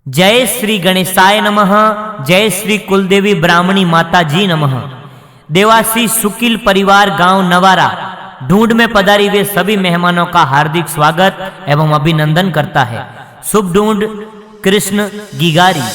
जय श्री गणेशाय नमः। जय श्री कुलदेवी ब्राह्मणी माता जी नमः। देवासी सुकील परिवार गांव नवारा ढूंढ में पधारी हुए सभी मेहमानों का हार्दिक स्वागत एवं अभिनंदन करता है। शुभ ढूंढ कृष्ण गिगारी।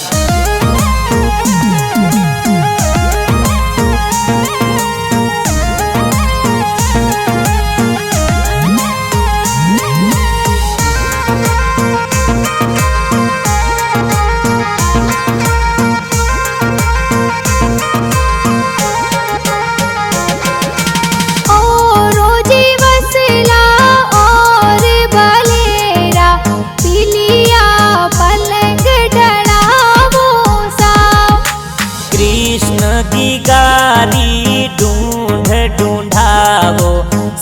गिगारी ढूंढ ढूंढावो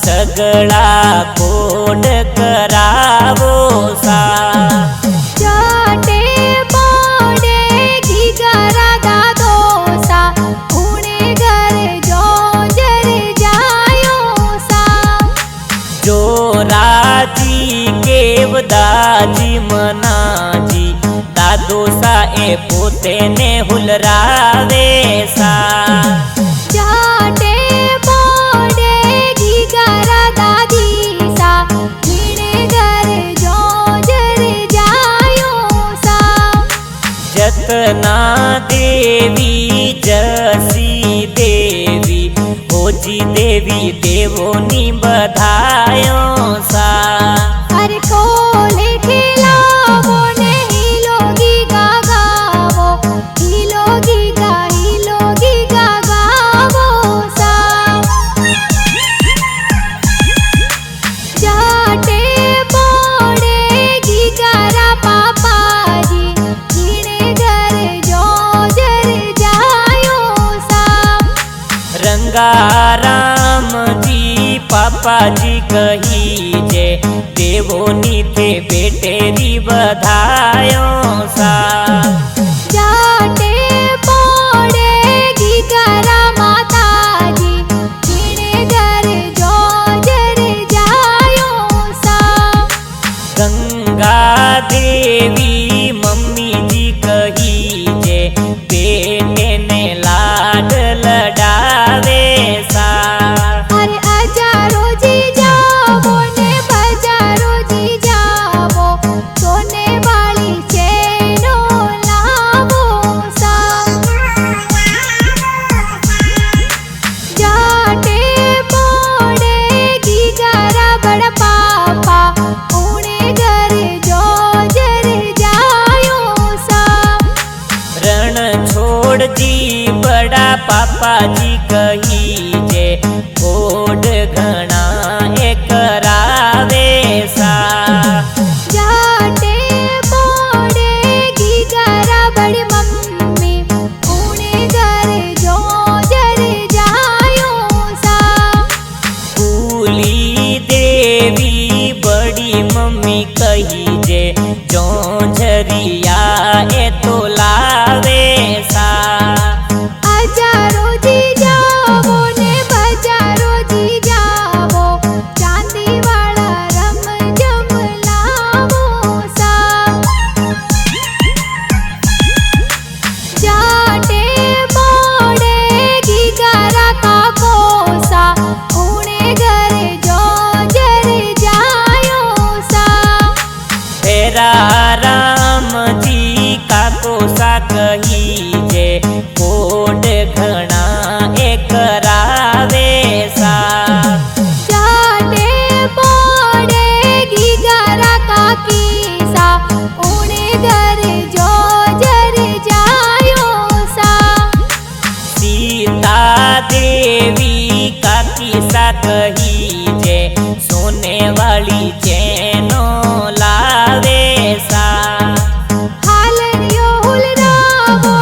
सगळा कोड करावो सा। जाटे पोडे गिगारा दादो सा पुणे घर जोजर जायो सा। जोराजी केवदाजी मनाजी दादो सा ए पोते ने हुलरावे सा। जाटे पोडे गिगारा दादी सा पुणे घर जोजर जायो सा। जतना देवी जसी देवी होजी देवी देवोनी बधायो सा। हर कोले खिलावो ने हिलोगी गागावो हिलोगी गागावो सा। जाटे पोडे गिगारा पापाजी जीने घर जोजर जायो सा। रंगाराम जी पापा जी कही जे देवोनी थे बेटेरी बधायो सा। जाटे पोडे गिगारा माताजी जीने घर जोजर जायो सा। गंगा देवी मम्मी जी कही जे बेटे ने लाड लडावे सा। अरे हजारो जी जावो ने बजारो जी जावो सोने वाली चेनो लावो सा। जाटे पोडे गिगारा बड़ा पापा पुणे घर जोजर जायो सा। रण छोड़ जी बड़ा पापा जी कही जे कोड घना ए करावे सा। जाटे पोडे गिगारा बड़ी मम्मी पुणे घर जोजर जायो सा। फूली देवी बड़ी मम्मी कही जे जोंझरिया ए तो लावे सा। हजारो जी जावो ने बजारो जी जावो चांदी वाला रमझम लावो सा। जाटे पोडे गिगारा काको सा पुणे घर जोजर जायो सा। तेरा राम जी काको सा कही जे कोड घना ए करावे सा। जाटे पोडे गिगारा काकी सा पुणे घर जोजर जायो सा। सीता देवी काकी सा कही जे सोने वाली चैनो लावे सा। हालरियो हुलरावो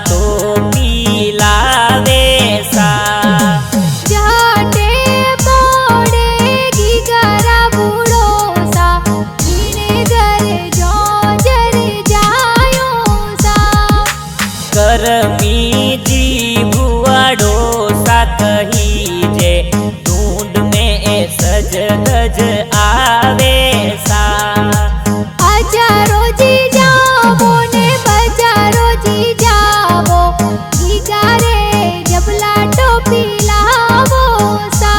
टोपी लावे सा। जाटे पोड़े गीगारा बूढ़ो सा जीने घर जो जर जायो सा। करमी जी बुआड़ो सा कही जे ढूंढ में ए सज गज आवे सा। हजारो जी जावो ने बजारो जी जावो गीगारे जबला टोपी लावो सा।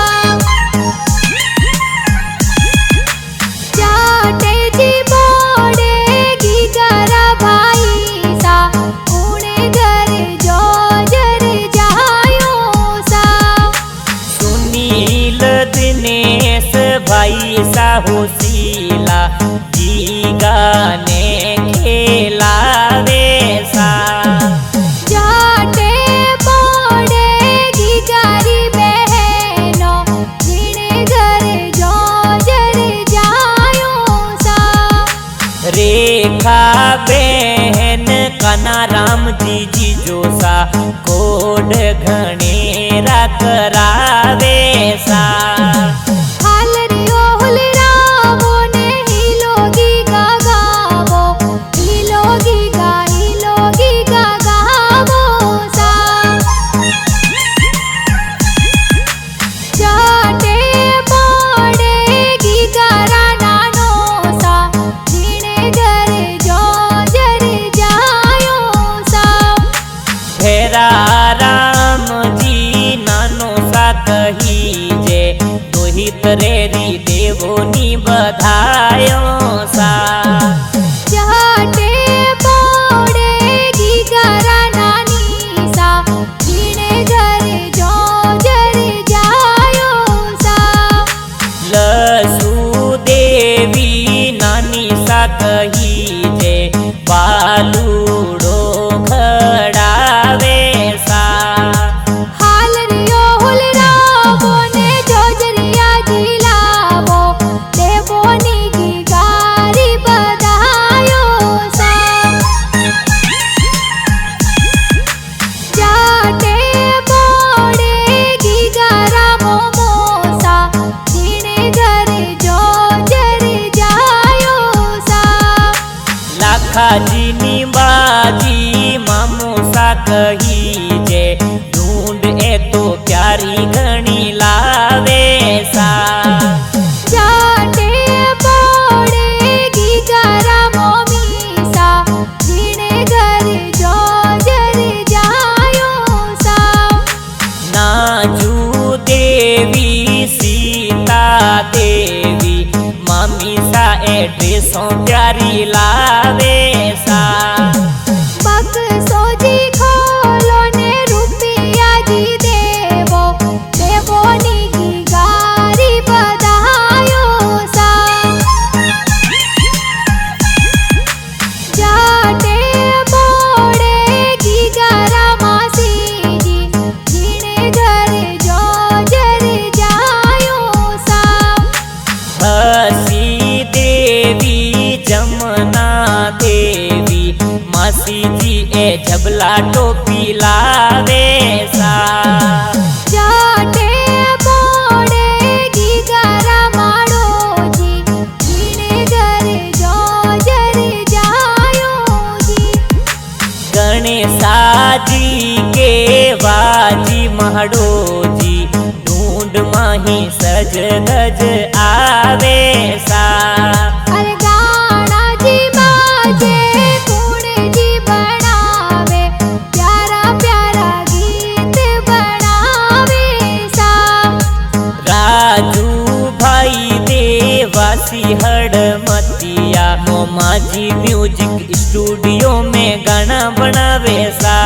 जाटे जी बोड़े गीगारा भाई सा ऊणे घर जो जर जायो सा। सुनील दिनेश भाई साहुशीला जी गाने खेलावे सा। जाटे पोड़े गीगारी बहनो जीने घर जो जर जायो सा। रेखा बहन कनाराम जी जीजो सा कोड घणेरा करावे सा। हाल रियो हुलरावो ने हिलोगी गागावो हिलोगी गागावो सा। जाटे पोड़े गीगारा नानो सा जीने घर जो जर जायो सा। भेरा राम जी नानो सा कही जे दोहित रेरी देवोनी बधायो सा। जाटे पोड़े गीगारा नानी सा जीने घर जो जर जायो सा। लसु देवी नानी सा कही जे बालूड़ो खड़ावे सा। हाल रियो हुलरावो ने जोजरिया जिलावो देवोनी गीगारी बधायो सा। जाटे पोड़े गीगारा मोमो सा जीने घर जो जर जायो सा। लाखाजीनी बाजी मामो सा कही जे ढूंढ ए तो प्यारी घणी लावे सा। जाटे पोड़े गीगारा मोमी सा जीने घर जो जर जायो सा। नाजू देवी सीता देवी मामी सा एड्रेसों प्यारी लावे सा। बक्सो जी खोलो ने रुपया जी देवो देवोनी गीगारी बधायो सा। जाटे पोड़े गीगारा मासी जी जीने घर जो जर जायो सा। हसी देवी जमुना देवी मासी जी ए झबला टोपी लावे सा। जाटे पोड़े गीगारा माड़ो जी जीने घर जो जर जायो जी। गणेशा जी के वाजी महड़ो जी ढूंढ माही सज गज आवे सा। अरे गाना जी बाजे कुण जी बनावे प्यारा प्यारा गीत बनावे सा। राजू भाई देवासी हड़मतिया मोमाजी म्यूजिक स्टूडियो में गाना बनावे सा।